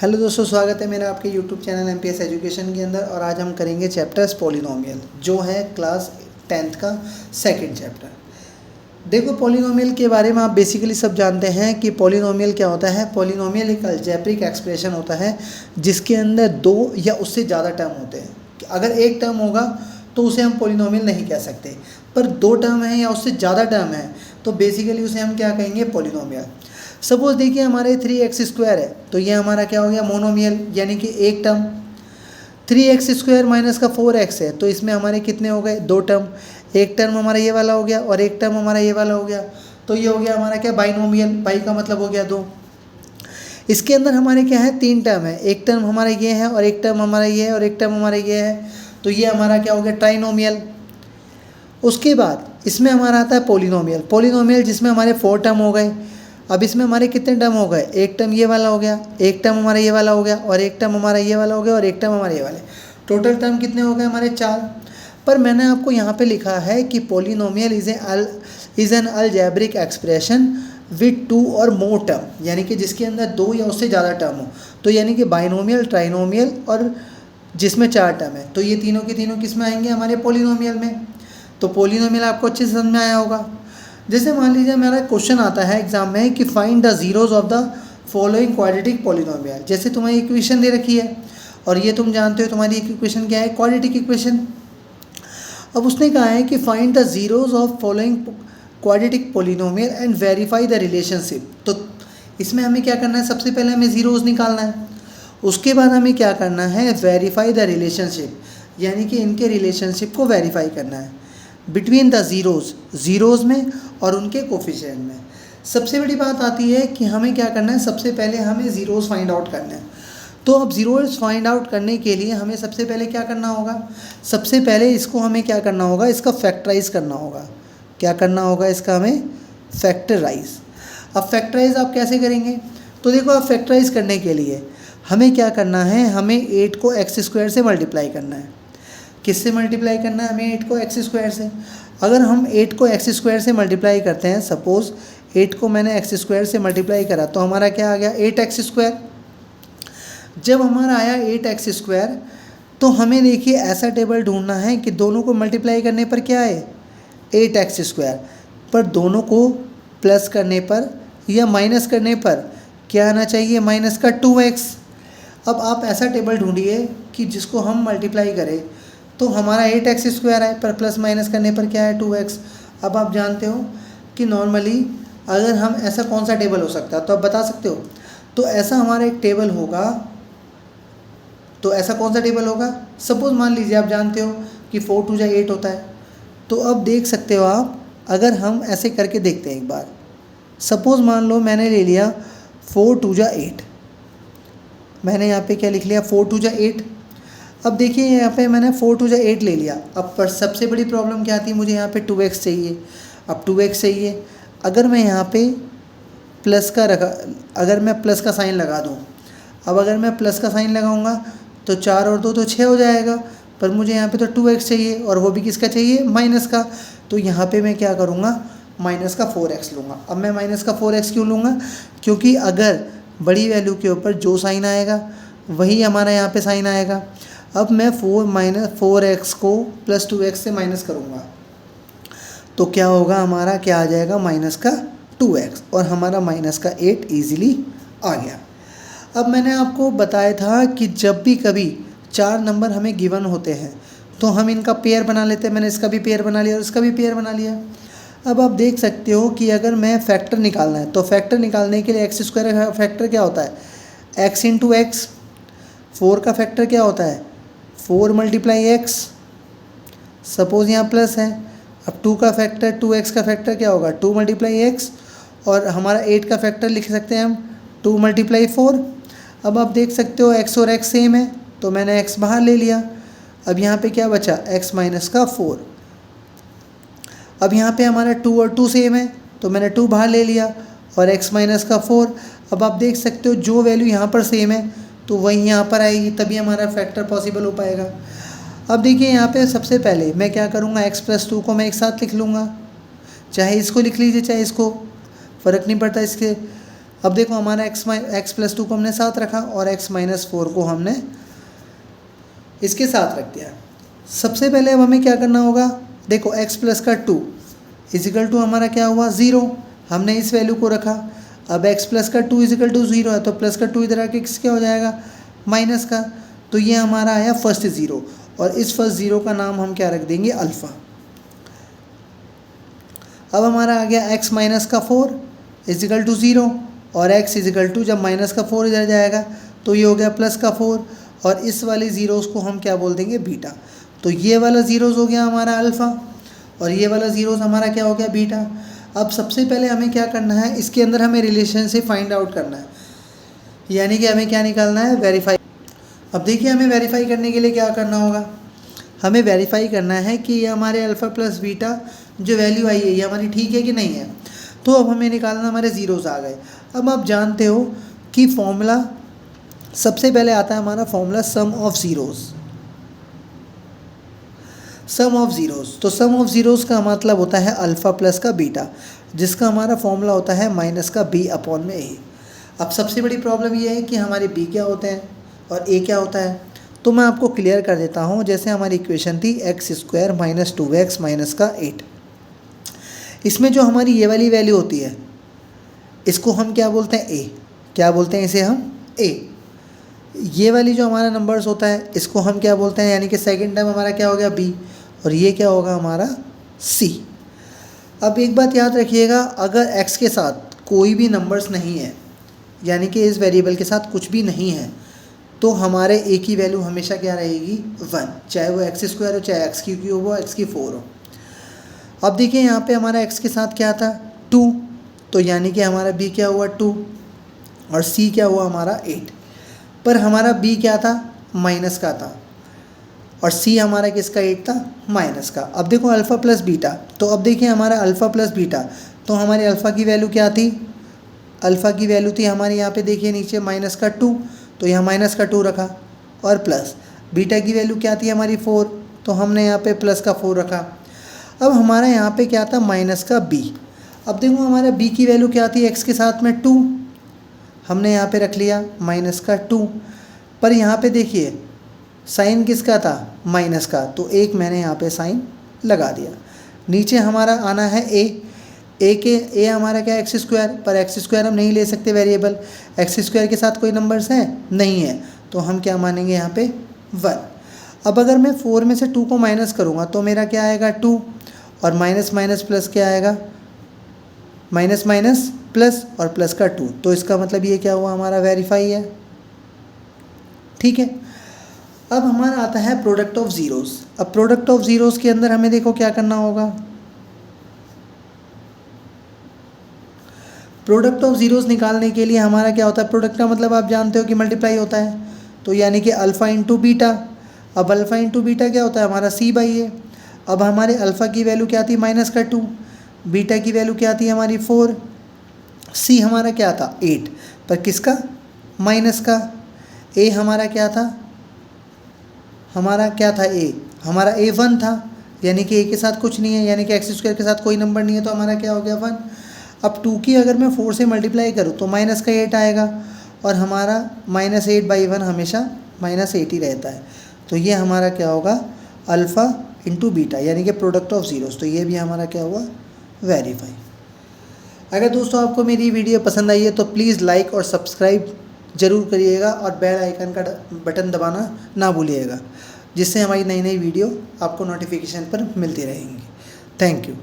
Hello दोस्तों, स्वागत है मेरा आपके यूट्यूब चैनल एमपीएस एजुकेशन के अंदर। और आज हम करेंगे चैप्टर्स पॉलिनोमियल, जो है क्लास 10th का सेकंड चैप्टर। देखो, पॉलिनोमियल के बारे में आप बेसिकली सब जानते हैं कि पॉलिनोमियल क्या होता है। पॉलिनोमियल एक अलजेब्रिक एक्सप्रेशन होता है जिसके अंदर दो या उससे ज़्यादा टर्म होते हैं। अगर एक टर्म होगा तो उसे हम पॉलिनोमियल नहीं कह सकते, पर दो टर्म है या उससे ज़्यादा टर्म है तो बेसिकली उसे हम क्या कहेंगे, पॉलिनोमियल। सपोज देखिए, हमारे 3x² है तो ये हमारा क्या हो गया, मोनोमियल, यानी कि एक टर्म। 3x² माइनस का 4x है तो इसमें हमारे कितने हो गए, दो टर्म। एक टर्म हमारा ये वाला हो गया और एक टर्म हमारा ये वाला हो गया, तो ये हो गया हमारा क्या, बाइनोमियल। बाई का मतलब हो गया दो। इसके अंदर हमारे क्या है, तीन टर्म है। एक टर्म हमारा ये है और एक टर्म हमारा ये है और एक टर्म हमारा ये है, तो ये हमारा क्या हो गया, ट्राइनोमियल। उसके बाद इसमें हमारा आता है पॉलिनोमियल। पॉलिनोमियल जिसमें हमारे 4 टर्म हो गए। अब इसमें हमारे कितने टर्म हो गए, एक टर्म ये वाला हो गया, एक टर्म हमारा ये वाला हो गया और एक टर्म हमारा ये वाला हो गया और एक टर्म हमारे ये वाले। टोटल टर्म कितने हो गए हमारे, 4। पर मैंने आपको यहाँ पे लिखा है कि polynomial is an algebraic expression with 2 और मोर टर्म, यानी कि जिसके अंदर 2 या उससे ज़्यादा टर्म हो। तो यानी कि बाइनोमियल, ट्राइनोमियल और जिसमें 4 टर्म है, तो ये तीनों के तीनों किस में आएंगे, हमारे पॉलिनोमियल में। तो पॉलिनोमियल आपको अच्छे से समझ में आया होगा। जैसे मान लीजिए मेरा क्वेश्चन आता है एग्जाम में कि find the zeros of the following quadratic polynomial. जैसे तुम्हारी इक्वेशन दे रखी है और ये तुम जानते हो तुम्हारी इक्वेशन क्या है, क्वाड्रेटिक इक्वेशन। अब उसने कहा है कि find the zeros of following quadratic polynomial and verify the relationship. तो इसमें हमें क्या करना है, सबसे पहले हमें जीरोज निकालना है। उसके बाद हमें क्या करना है, वेरीफाई द रिलेशनशिप, यानी कि इनके रिलेशनशिप को वेरीफाई करना है बिटवीन द ज़ीरोज़ में और उनके कोफिशिएंट में। सबसे बड़ी बात आती है कि हमें क्या करना है, सबसे पहले हमें ज़ीरोज़ फाइंड आउट करना है। तो अब ज़ीरोज़ फाइंड आउट करने के लिए हमें सबसे पहले क्या करना होगा, सबसे पहले इसको हमें क्या करना होगा, इसका फैक्टराइज करना होगा। क्या करना होगा, इसका हमें फैक्टराइज। अब फैक्टराइज आप कैसे करेंगे, तो देखो, अब फैक्टराइज करने के लिए हमें क्या करना है, हमें 8 को x² से मल्टीप्लाई करना है। किससे मल्टीप्लाई करना है, हमें 8 को x² से। अगर हम 8 को x² से मल्टीप्लाई करते हैं, सपोज़ 8 को मैंने x² से मल्टीप्लाई करा तो हमारा क्या आ गया, 8x²। जब हमारा आया 8x², तो हमें देखिए ऐसा टेबल ढूंढना है कि दोनों को मल्टीप्लाई करने पर क्या है, 8x², पर दोनों को प्लस करने पर या माइनस करने पर क्या आना चाहिए, माइनस का 2x। अब आप ऐसा टेबल ढूंढिए कि जिसको हम मल्टीप्लाई करें तो हमारा 8x² है, पर प्लस माइनस करने पर क्या है, 2x। अब आप जानते हो कि नॉर्मली अगर हम ऐसा कौन सा टेबल हो सकता है, तो आप बता सकते हो। तो ऐसा हमारा एक टेबल होगा, तो ऐसा कौन सा टेबल होगा, सपोज़ मान लीजिए आप जानते हो कि 4 2 8 होता है। तो अब देख सकते हो आप, अगर हम ऐसे करके देखते हैं एक बार। सपोज़ मान लो मैंने ले लिया 4 2 8, मैंने यहाँ पे क्या लिख लिया, 4 2 8। अब देखिए यहाँ पे मैंने 4 2 8 ले लिया। अब पर सबसे बड़ी प्रॉब्लम क्या आती है, मुझे यहाँ पे 2x चाहिए। अब 2x चाहिए, अगर मैं यहाँ पे प्लस का रखा, अगर मैं प्लस का साइन लगा दूँ, अब अगर मैं प्लस का साइन लगाऊंगा तो 4 और 2 तो 6 हो जाएगा, पर मुझे यहाँ पे तो 2x चाहिए और वो भी किसका चाहिए, माइनस का। तो यहाँ पे मैं क्या करूँगा, माइनस का 4x लूँगा। अब मैं माइनस का 4x क्यों लूँगा, क्योंकि अगर बड़ी वैल्यू के ऊपर जो साइन आएगा वही हमारा यहाँ पे साइन आएगा। अब मैं 4x को प्लस 2x से माइनस करूँगा तो क्या होगा, हमारा क्या आ जाएगा, माइनस का 2x, और हमारा माइनस का 8 ईजिली आ गया। अब मैंने आपको बताया था कि जब भी कभी 4 नंबर हमें गिवन होते हैं तो हम इनका पेयर बना लेते हैं। मैंने इसका भी पेयर बना लिया और इसका भी पेयर बना लिया। अब आप देख सकते हो कि अगर मैं फैक्टर निकालना है तो फैक्टर निकालने के लिए x² का फैक्टर क्या होता है, x इंटू एक्स। 4 का फैक्टर क्या होता है, 4 मल्टीप्लाई x। सपोज़ यहाँ प्लस है। अब 2 का फैक्टर, 2x का फैक्टर क्या होगा, 2 मल्टीप्लाई x। और हमारा 8 का फैक्टर लिख सकते हैं हम 2 मल्टीप्लाई 4। अब आप देख सकते हो x और x सेम है तो मैंने x बाहर ले लिया। अब यहाँ पे क्या बचा, x माइनस का 4। अब यहाँ पे हमारा 2 और 2 सेम है तो मैंने 2 बाहर ले लिया और x माइनस का 4। अब आप देख सकते हो जो वैल्यू यहाँ पर सेम है तो वही यहाँ पर आएगी, तभी हमारा फैक्टर पॉसिबल हो पाएगा। अब देखिए यहाँ पे सबसे पहले मैं क्या करूँगा, x + 2 को मैं एक साथ लिख लूँगा। चाहे इसको लिख लीजिए चाहे इसको, फ़र्क नहीं पड़ता इसके। अब देखो हमारा x प्लस 2 को हमने साथ रखा और x माइनस 4 को हमने इसके साथ रख दिया। सबसे पहले अब हमें क्या करना होगा, देखो x प्लस का 2 इजिकल टू हमारा क्या हुआ 0, हमने इस वैल्यू को रखा। अब x प्लस का 2 इजिकल टू 0 है तो प्लस का 2 इधर आके किस क्या हो जाएगा माइनस का, तो ये हमारा आया फर्स्ट 0 और इस फर्स्ट 0 का नाम हम क्या रख देंगे अल्फ़ा। अब हमारा आ गया x माइनस का 4 इजिकल टू 0 और x इजिकल टू जब माइनस का 4 इधर जाएगा तो ये हो गया प्लस का 4 और इस वाले ज़ीरोज़ को हम क्या बोल देंगे बीटा। तो ये वाला ज़ीरोज़ हो गया हमारा अल्फ़ा और ये वाला ज़ीरोज़ हमारा क्या हो गया बीटा। अब सबसे पहले हमें क्या करना है, इसके अंदर हमें रिलेशनशिप फाइंड आउट करना है, यानी कि हमें क्या निकालना है वेरीफाई। अब देखिए हमें वेरीफाई करने के लिए क्या करना होगा, हमें वेरीफाई करना है कि ये हमारे अल्फ़ा प्लस बीटा जो वैल्यू आई है ये हमारी ठीक है कि नहीं है। तो अब हमें निकालना, हमारे ज़ीरोज़ आ गए। अब आप जानते हो कि फॉर्मूला सबसे पहले आता है हमारा formula sum of zeros, sum of zeros. तो सम ऑफ ज़ीरोज़ का मतलब होता है अल्फ़ा प्लस का बीटा, जिसका हमारा फॉर्मूला होता है माइनस का b अपॉन में a। अब सबसे बड़ी प्रॉब्लम ये है कि हमारे b क्या होते हैं और a क्या होता है, तो मैं आपको क्लियर कर देता हूँ। जैसे हमारी इक्वेशन थी x square minus 2x minus का 8, इसमें जो हमारी ये वाली वैल्यू होती है इसको हम क्या बोलते हैं a, क्या बोलते हैं इसे हम a। ये वाली जो हमारा नंबर्स होता है इसको हम क्या बोलते हैं, यानी कि सेकंड टाइम हमारा क्या हो गया b और ये क्या होगा हमारा c। अब एक बात याद रखिएगा, अगर x के साथ कोई भी नंबर्स नहीं है, यानी कि इस वेरिएबल के साथ कुछ भी नहीं है, तो हमारे a की वैल्यू हमेशा क्या रहेगी 1, चाहे वो x स्क्वायर हो, चाहे x की हो, x की 4 हो। अब देखिए यहाँ पे हमारा x के साथ क्या था 2, तो यानी कि हमारा b क्या हुआ 2 और c क्या हुआ हमारा 8, पर हमारा b क्या था माइनस का था और c हमारा किसका 8 था माइनस का। अब देखो अल्फ़ा प्लस बीटा, तो अब देखिए हमारा अल्फ़ा प्लस बीटा, तो हमारी अल्फ़ा की वैल्यू क्या थी, अल्फ़ा की वैल्यू थी हमारे यहाँ पे देखिए नीचे माइनस का 2, तो यहाँ माइनस का 2 रखा और प्लस बीटा की वैल्यू क्या थी हमारी 4, तो हमने यहाँ पे प्लस का 4 रखा। अब हमारा यहाँ पे क्या था माइनस का b। अब देखो हमारा b की वैल्यू क्या थी x के साथ में 2, हमने यहाँ पे रख लिया माइनस का 2, पर यहाँ पे देखिए साइन किसका था माइनस का, तो एक मैंने यहाँ पे साइन लगा दिया। नीचे हमारा आना है a हमारा क्या एक्स स्क्वायर, पर एक्स स्क्वायर हम नहीं ले सकते वेरिएबल, एक्स स्क्वायर के साथ कोई नंबर्स हैं नहीं है, तो हम क्या मानेंगे यहाँ पे 1। अब अगर मैं 4 में से 2 को माइनस करूँगा तो मेरा क्या आएगा 2 और माइनस माइनस प्लस क्या आएगा माइनस माइनस प्लस और प्लस का 2, तो इसका मतलब ये क्या हुआ हमारा वेरीफाई है, ठीक है। अब हमारा आता है प्रोडक्ट ऑफ ज़ीरोज़। अब प्रोडक्ट ऑफ ज़ीरोज़ के अंदर हमें देखो क्या करना होगा, प्रोडक्ट ऑफ ज़ीरोज़ निकालने के लिए हमारा क्या होता है, प्रोडक्ट का मतलब आप जानते हो कि मल्टीप्लाई होता है, तो यानी कि अल्फ़ा इंटू बीटा। अब अल्फ़ा इंटू बीटा क्या होता है हमारा c/a। अब हमारे अल्फ़ा की वैल्यू क्या थी माइनस का 2, बीटा की वैल्यू क्या थी हमारी 4, c हमारा क्या था 8, पर किसका माइनस का। a हमारा क्या था, हमारा क्या था a, हमारा a 1 था, यानी कि a के साथ कुछ नहीं है, यानी कि एक्स स्क्वायर के साथ कोई नंबर नहीं है, तो हमारा क्या हो गया 1। अब 2 की अगर मैं 4 से मल्टीप्लाई करूँ तो माइनस का 8 आएगा और हमारा -8/1 हमेशा -8 ही रहता है, तो ये हमारा क्या होगा अल्फ़ा इंटू बीटा, यानी कि प्रोडक्ट ऑफ ज़ीरोज़, तो ये भी हमारा क्या हुआ वेरीफाई। अगर दोस्तों आपको मेरी वीडियो पसंद आई है तो प्लीज़ लाइक और सब्सक्राइब ज़रूर करिएगा और बेल आइकन का बटन दबाना ना भूलिएगा, जिससे हमारी नई नई वीडियो आपको नोटिफिकेशन पर मिलती रहेंगी। Thank you.